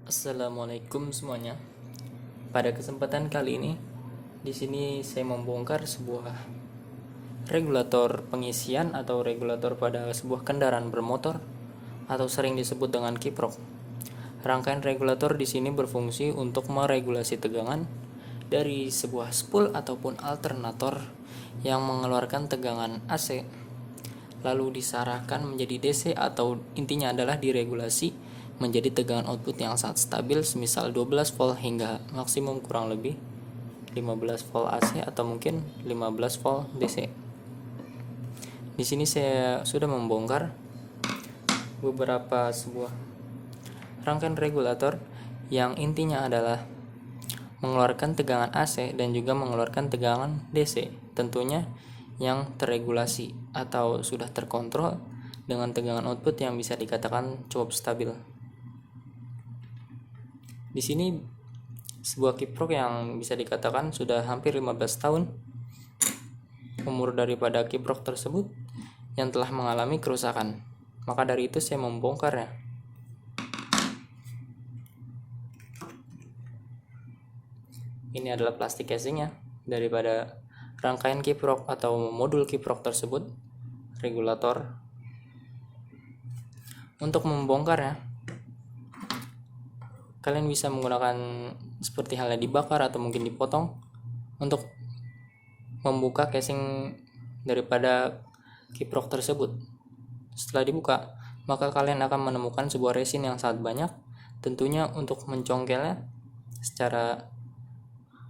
Assalamualaikum semuanya. Pada kesempatan kali ini, di sini saya membongkar sebuah regulator pengisian atau regulator pada sebuah kendaraan bermotor atau sering disebut dengan kiprok. Rangkaian regulator di sini berfungsi untuk meregulasi tegangan dari sebuah spool ataupun alternator yang mengeluarkan tegangan AC lalu disarahkan menjadi DC atau intinya adalah diregulasi menjadi tegangan output yang sangat stabil semisal 12 volt hingga maksimum kurang lebih 15 volt AC atau mungkin 15 volt DC. Di sini saya sudah membongkar beberapa sebuah rangkaian regulator yang intinya adalah mengeluarkan tegangan AC dan juga mengeluarkan tegangan DC, tentunya yang terregulasi atau sudah terkontrol dengan tegangan output yang bisa dikatakan cukup stabil. Di sini sebuah kiprok yang bisa dikatakan sudah hampir 15 tahun umur daripada kiprok tersebut yang telah mengalami kerusakan. Maka dari itu saya membongkarnya. Ini adalah plastik casingnya daripada rangkaian kiprok atau modul kiprok tersebut, regulator. Untuk membongkarnya, kalian bisa menggunakan seperti halnya dibakar atau mungkin dipotong untuk membuka casing daripada kiprok tersebut. Setelah dibuka, maka kalian akan menemukan sebuah resin yang sangat banyak. Tentunya untuk mencongkelnya secara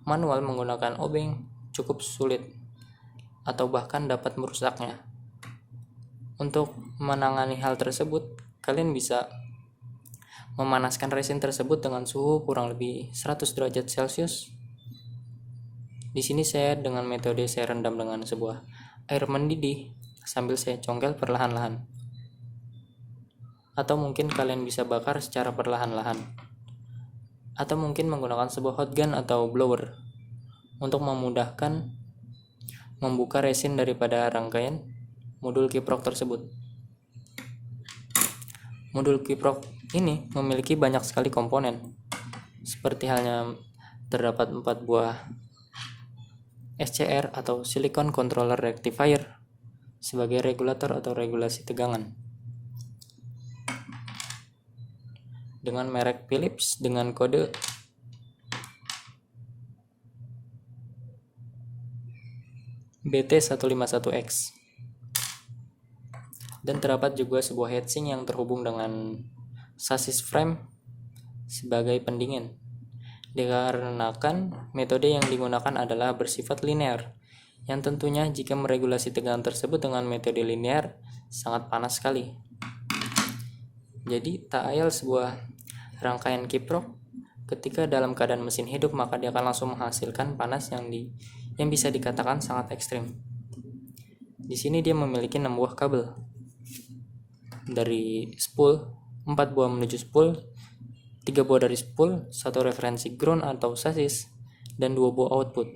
manual menggunakan obeng cukup sulit atau bahkan dapat merusaknya. Untuk menangani hal tersebut, kalian bisa memanaskan resin tersebut dengan suhu kurang lebih 100 derajat Celcius. Di sini saya dengan metode saya rendam dengan sebuah air mendidih sambil saya congkel perlahan-lahan. Atau mungkin kalian bisa bakar secara perlahan-lahan. Atau mungkin menggunakan sebuah hot gun atau blower untuk memudahkan membuka resin daripada rangkaian modul kiprok tersebut. Modul kiprok ini memiliki banyak sekali komponen, seperti halnya terdapat 4 buah SCR atau Silicon Controller Rectifier sebagai regulator atau regulasi tegangan. Dengan merek Philips dengan kode BT151X. Dan terdapat juga sebuah heatsink yang terhubung dengan sasis frame sebagai pendingin. Dikarenakan metode yang digunakan adalah bersifat linear, yang tentunya jika meregulasi tegangan tersebut dengan metode linear sangat panas sekali. Jadi tak ayal sebuah rangkaian kiprok ketika dalam keadaan mesin hidup maka dia akan langsung menghasilkan panas yang bisa dikatakan sangat ekstrim. Di sini dia memiliki 6 buah kabel. Dari spool, 4 buah menuju spool, 3 buah dari spool, 1 referensi ground atau sasis, dan 2 buah output.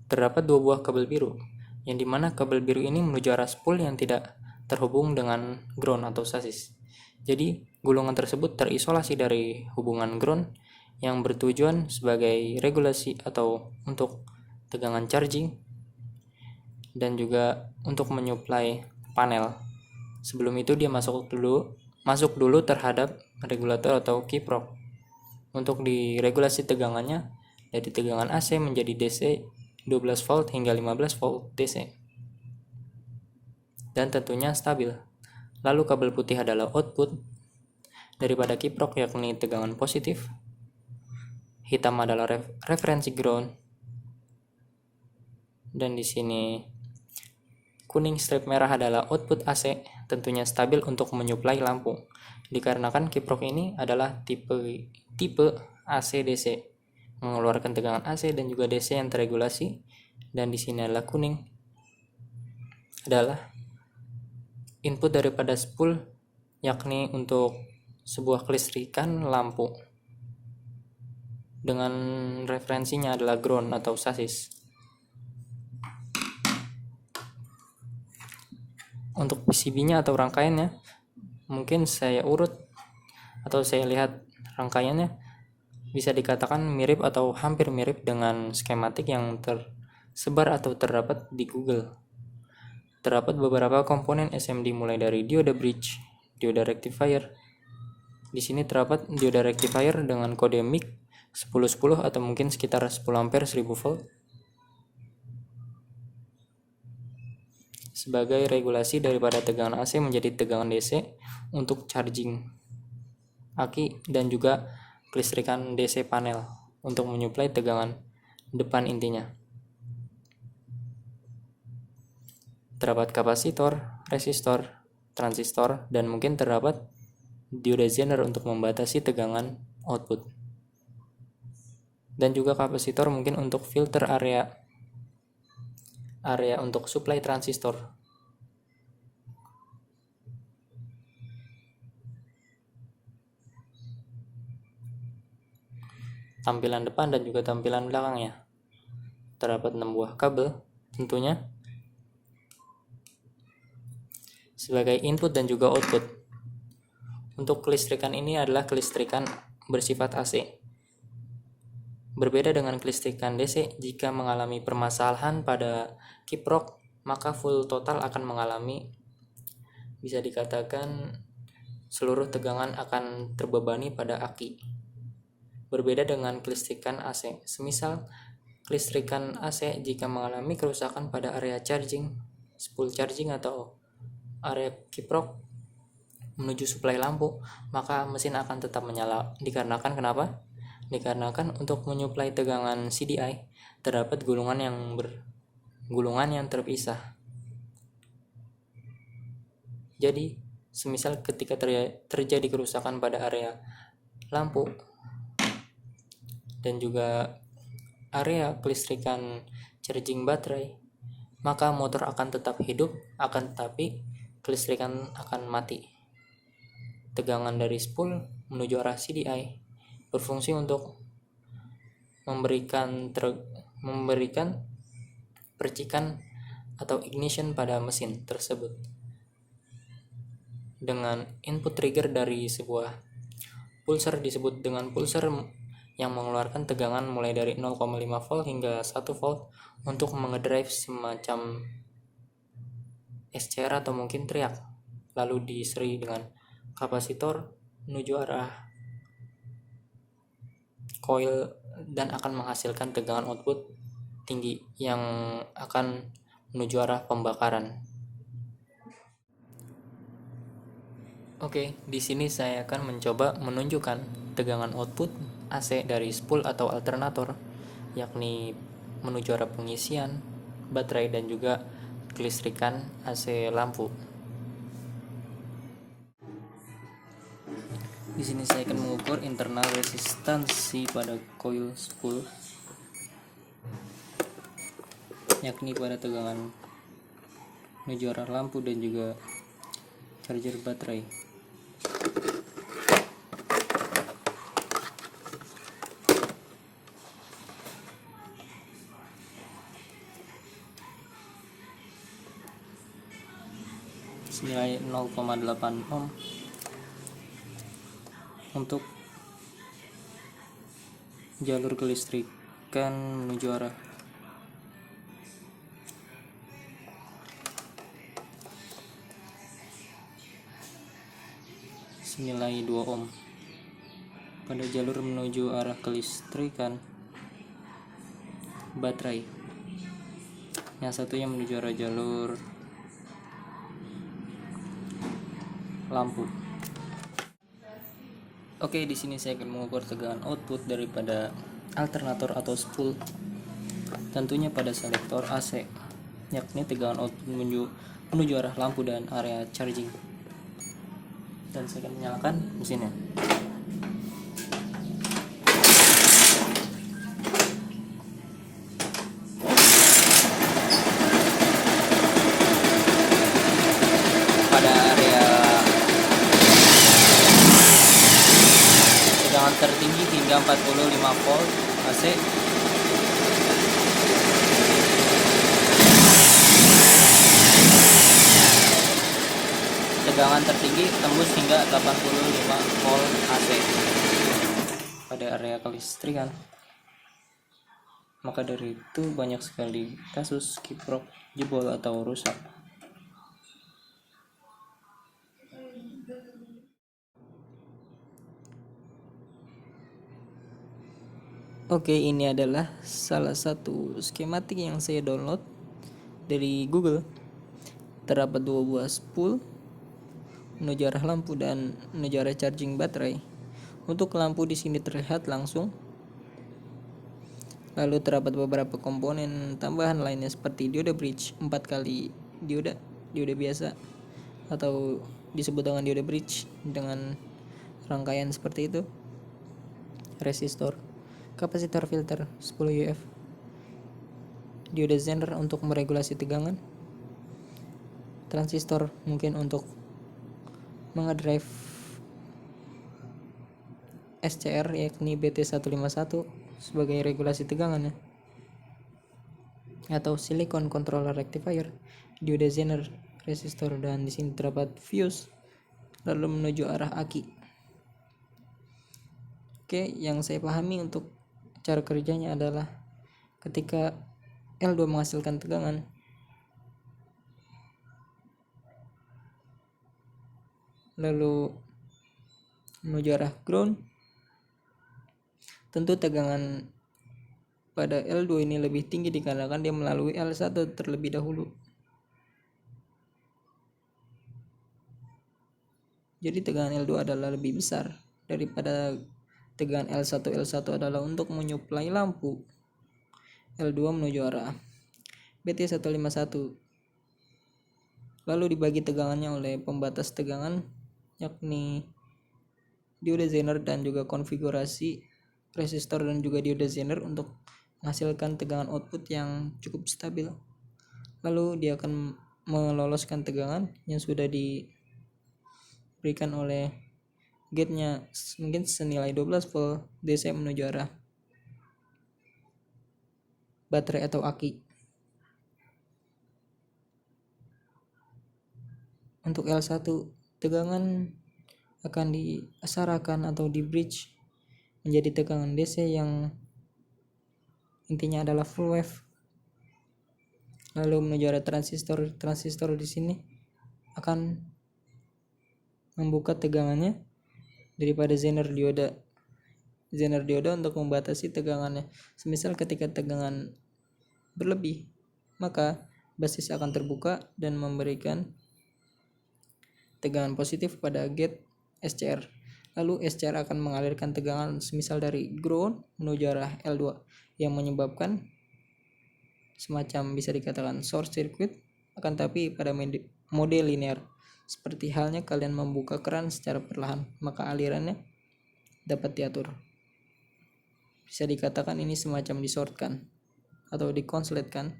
Terdapat 2 buah kabel biru, yang dimana kabel biru ini menuju arah spool yang tidak terhubung dengan ground atau sasis. Jadi, gulungan tersebut terisolasi dari hubungan ground yang bertujuan sebagai regulasi atau untuk tegangan charging dan juga untuk menyuplai panel. Sebelum itu dia masuk dulu terhadap regulator atau kiprok untuk diregulasi tegangannya dari tegangan AC menjadi DC 12 volt hingga 15 volt DC. Dan tentunya stabil. Lalu kabel putih adalah output daripada kiprok yakni tegangan positif. Hitam adalah referensi ground. Dan di sini kuning strip merah adalah output AC, tentunya stabil untuk menyuplai lampu. Dikarenakan kiprok ini adalah tipe AC DC, mengeluarkan tegangan AC dan juga DC yang terregulasi. Dan di sini adalah kuning adalah input daripada spool, yakni untuk sebuah kelistrikan lampu. Dengan referensinya adalah ground atau sasis. Untuk PCB-nya atau rangkaiannya mungkin saya urut atau saya lihat rangkaiannya, bisa dikatakan mirip atau hampir mirip dengan skematik yang tersebar atau terdapat di Google. Terdapat beberapa komponen SMD mulai dari dioda bridge, dioda rectifier. Di sini terdapat dioda rectifier dengan kode MIC 1010 atau mungkin sekitar 10 ampere 1000 volt. Sebagai regulasi daripada tegangan AC menjadi tegangan DC untuk charging aki dan juga kelistrikan DC panel untuk menyuplai tegangan depan intinya. Terdapat kapasitor, resistor, transistor, dan mungkin terdapat dioda zener untuk membatasi tegangan output. Dan juga kapasitor mungkin untuk filter area untuk suplai transistor. Tampilan depan dan juga tampilan belakangnya. Terdapat 6 buah kabel tentunya sebagai input dan juga output. Untuk kelistrikan ini adalah kelistrikan bersifat AC. Berbeda dengan kelistrikan DC, jika mengalami permasalahan pada kiprok, maka full total akan mengalami, bisa dikatakan seluruh tegangan akan terbebani pada aki. Berbeda dengan kelistrikan AC. Semisal kelistrikan AC jika mengalami kerusakan pada area charging, spool charging atau area kiprok menuju suplai lampu, maka mesin akan tetap menyala. Dikarenakan kenapa? Dikarenakan untuk menyuplai tegangan CDI terdapat gulungan yang terpisah. Jadi, semisal ketika terjadi kerusakan pada area lampu dan juga area kelistrikan charging baterai, maka motor akan tetap hidup, akan tetapi kelistrikan akan mati. Tegangan dari spool menuju arah CDI berfungsi untuk memberikan percikan atau ignition pada mesin tersebut dengan input trigger dari sebuah pulser disebut dengan pulser yang mengeluarkan tegangan mulai dari 0,5 volt hingga 1 volt untuk mengedrive semacam SCR atau mungkin teriak, lalu diseri dengan kapasitor menuju arah coil dan akan menghasilkan tegangan output tinggi yang akan menuju arah pembakaran. Oke, di sini saya akan mencoba menunjukkan tegangan output AC dari spool atau alternator, yakni menuju arah pengisian baterai dan juga kelistrikan AC lampu. Di sini saya akan mengukur internal resistansi pada coil spool, yakni pada tegangan menuju arah lampu dan juga charger baterai. Senilai 0,8 ohm untuk jalur kelistrikan menuju arah senilai 2 ohm pada jalur menuju arah kelistrikan baterai. Yang satunya menuju arah jalur lampu. Oke, di sini saya akan mengukur tegangan output daripada alternator atau spool, tentunya pada selektor AC, yakni tegangan output menuju arah lampu dan area charging. Dan saya akan menyalakan mesinnya. Pada area tegangan tertinggi hingga 45 volt AC. tegangan tertinggi tembus hingga 85 volt AC pada area kelistrikan. Maka dari itu banyak sekali kasus kiprok jebol atau rusak. Oke, ini adalah salah satu skematik yang saya download dari Google. Terdapat 2 buah spool menuju arah lampu dan menuju arah charging baterai. Untuk lampu di sini terlihat langsung. Lalu terdapat beberapa komponen tambahan lainnya seperti dioda bridge 4 kali dioda biasa atau disebut dengan dioda bridge dengan rangkaian seperti itu. Resistor, kapasitor filter 10 UF, dioda Zener untuk meregulasi tegangan, transistor mungkin untuk mengedrive SCR yakni BT151 sebagai regulasi tegangannya, atau silicon controller rectifier, dioda Zener, resistor, dan di sini terdapat fuse lalu menuju arah aki. Oke, yang saya pahami untuk cara kerjanya adalah ketika L2 menghasilkan tegangan, lalu menuju arah ground, tentu tegangan pada L2 ini lebih tinggi dikarenakan dia melalui L1 terlebih dahulu. Jadi tegangan L2 adalah lebih besar daripada tegangan L1. L1 adalah untuk menyuplai lampu. L2 menuju arah BT151. Lalu dibagi tegangannya oleh pembatas tegangan yakni dioda Zener dan juga konfigurasi resistor dan juga dioda Zener untuk menghasilkan tegangan output yang cukup stabil. Lalu dia akan meloloskan tegangan yang sudah diberikan oleh gate-nya mungkin senilai 12 volt DC menuju arah baterai atau aki. Untuk L1 tegangan akan diasarakan atau di bridge menjadi tegangan DC yang intinya adalah full wave. Lalu menuju arah transistor di sini akan membuka tegangannya daripada Zener dioda untuk membatasi tegangannya. Semisal ketika tegangan berlebih, maka basis akan terbuka dan memberikan tegangan positif pada gate SCR. Lalu SCR akan mengalirkan tegangan semisal dari ground menuju arah L2 yang menyebabkan semacam bisa dikatakan short circuit, akan tapi pada mode linear. Seperti halnya kalian membuka keran secara perlahan, maka alirannya dapat diatur. Bisa dikatakan ini semacam disortkan atau dikonsletkan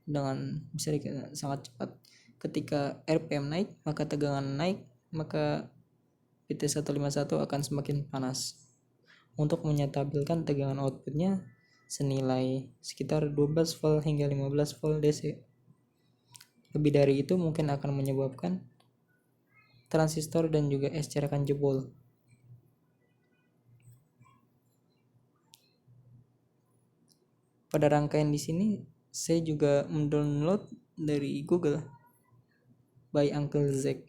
dengan bisa dikatakan sangat cepat. Ketika RPM naik, maka tegangan naik, maka BT151 akan semakin panas. Untuk menyetabilkan tegangan outputnya senilai sekitar 12 volt hingga 15 volt DC. Lebih dari itu mungkin akan menyebabkan transistor dan juga SCR akan jebol. Pada rangkaian di sini saya juga mendownload dari Google by Uncle Zack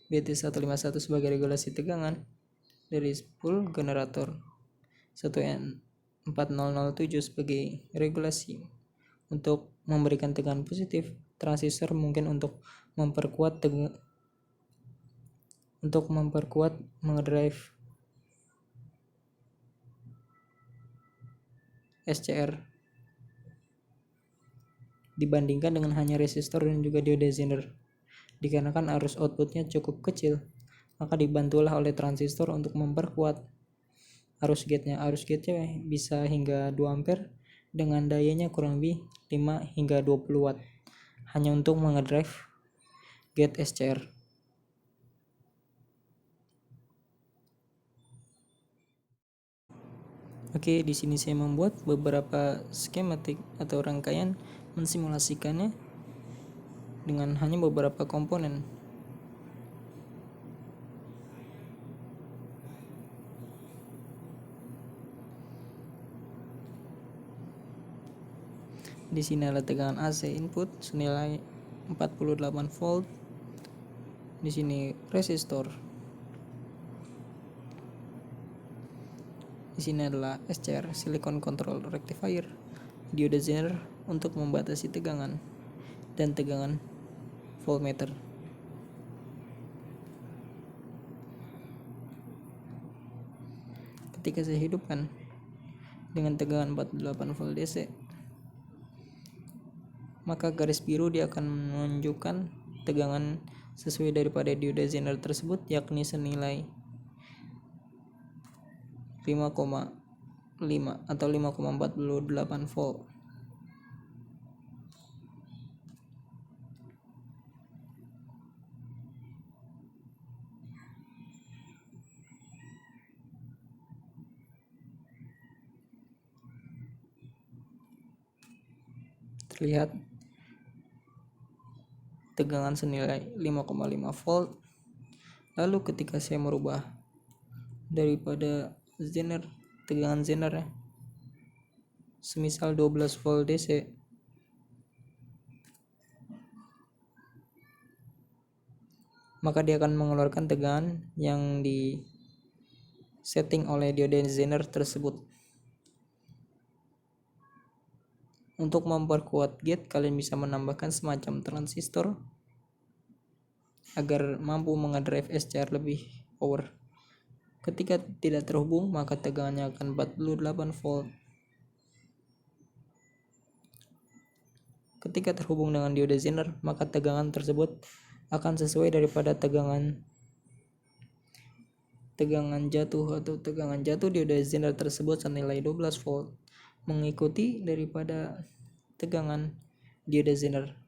BT151 sebagai regulasi tegangan dari spool generator 1N4007 sebagai regulasi untuk memberikan tegangan positif. Transistor mungkin untuk memperkuat mengedrive SCR dibandingkan dengan hanya resistor dan juga dioda Zener. Dikarenakan arus outputnya cukup kecil, maka dibantulah oleh transistor untuk memperkuat arus gate-nya. Arus gate-nya bisa hingga 2 ampere dengan dayanya kurang lebih 5 hingga 20 watt hanya untuk mengedrive gate SCR. Oke, di sini saya membuat beberapa skematik atau rangkaian mensimulasikannya dengan hanya beberapa komponen. Di sini ada tegangan AC input senilai 48 volt. Di sini resistor. Di sini adalah SCR, silicon control rectifier, diode Zener untuk membatasi tegangan, dan tegangan voltmeter. Ketika saya hidupkan dengan tegangan 48 volt DC, maka garis biru dia akan menunjukkan tegangan sesuai daripada diode Zener tersebut, yakni senilai 5,5 atau 5,48 volt. Terlihat tegangan senilai 5,5 volt. Lalu ketika saya merubah daripada Zener, tegangan Zener semisal 12 volt DC, maka dia akan mengeluarkan tegangan yang di setting oleh diode Zener tersebut. Untuk memperkuat gate, kalian bisa menambahkan semacam transistor agar mampu mengedrive SCR lebih power. Ketika tidak terhubung, maka tegangannya akan 48 volt. Ketika terhubung dengan diode Zener, maka tegangan tersebut akan sesuai daripada tegangan jatuh atau tegangan jatuh diode Zener tersebut senilai 12 volt, mengikuti daripada tegangan diode Zener.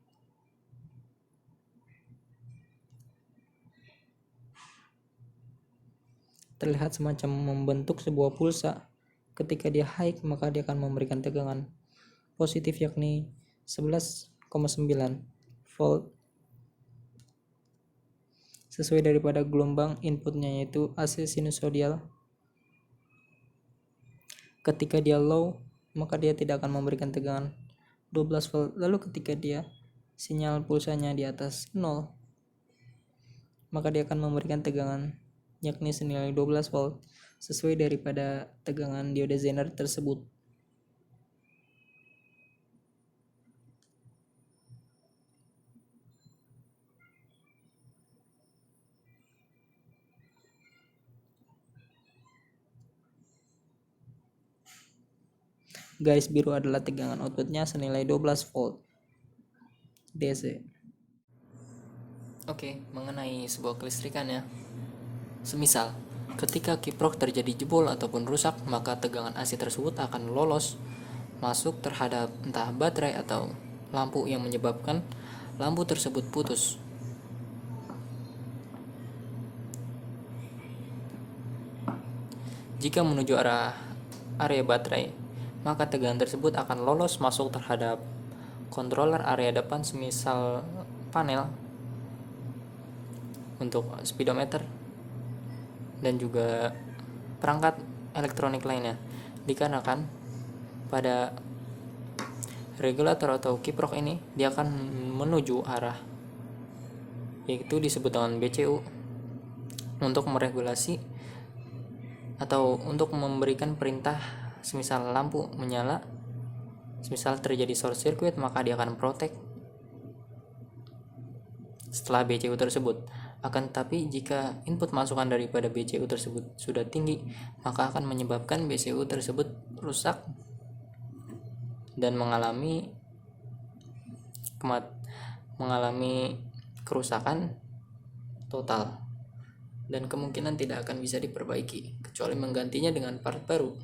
Terlihat semacam membentuk sebuah pulsa. Ketika dia high, maka dia akan memberikan tegangan positif yakni 11,9 volt sesuai daripada gelombang inputnya, yaitu AC sinusoidal. Ketika dia low, maka dia tidak akan memberikan tegangan 12 volt. Lalu ketika dia sinyal pulsanya di atas 0, maka dia akan memberikan tegangan yakni senilai 12 volt sesuai daripada tegangan diode Zener tersebut. Garis biru adalah tegangan outputnya senilai 12 volt DC. Oke, mengenai sebuah kelistrikan ya. Semisal, ketika kiprok terjadi jebol ataupun rusak, maka tegangan AC tersebut akan lolos masuk terhadap entah baterai atau lampu yang menyebabkan lampu tersebut putus. Jika menuju area baterai, maka tegangan tersebut akan lolos masuk terhadap controller area depan, semisal panel untuk speedometer dan juga perangkat elektronik lainnya, dikarenakan pada regulator atau kiprok ini dia akan menuju arah, yaitu disebut dengan BCU, untuk meregulasi atau untuk memberikan perintah semisal lampu menyala, semisal terjadi short circuit, maka dia akan protect setelah BCU tersebut. Akan tetapi jika input masukan daripada BCU tersebut sudah tinggi, maka akan menyebabkan BCU tersebut rusak dan mengalami kerusakan total, dan kemungkinan tidak akan bisa diperbaiki kecuali menggantinya dengan part baru.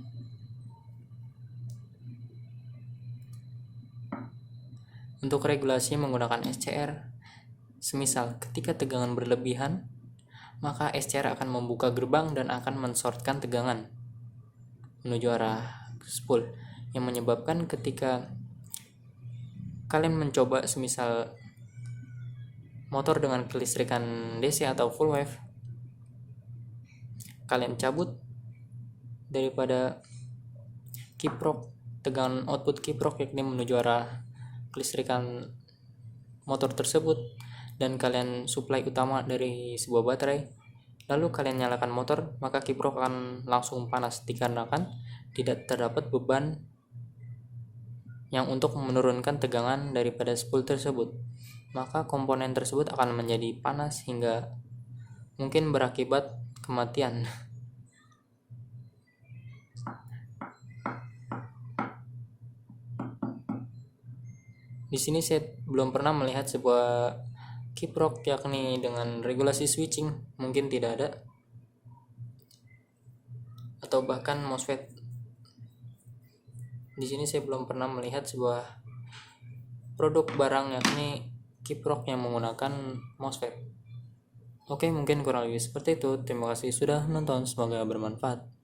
Untuk regulasi menggunakan SCR, semisal ketika tegangan berlebihan, maka SCR akan membuka gerbang dan akan mensortkan tegangan menuju arah spool, yang menyebabkan ketika kalian mencoba semisal motor dengan kelistrikan DC atau full wave, kalian cabut daripada kiprok, tegangan output kiprok yakni menuju arah kelistrikan motor tersebut dan kalian suplai utama dari sebuah baterai, lalu kalian nyalakan motor, maka kiprok akan langsung panas dikarenakan tidak terdapat beban yang untuk menurunkan tegangan daripada spool tersebut. Maka komponen tersebut akan menjadi panas hingga mungkin berakibat kematian. Di sini saya belum pernah melihat sebuah kiprok yakni dengan regulasi switching, mungkin tidak ada, atau bahkan MOSFET. Di sini saya belum pernah melihat sebuah produk barang yakni kiprok yang menggunakan MOSFET. Oke, mungkin kurang lebih seperti itu. Terima kasih sudah menonton, semoga bermanfaat.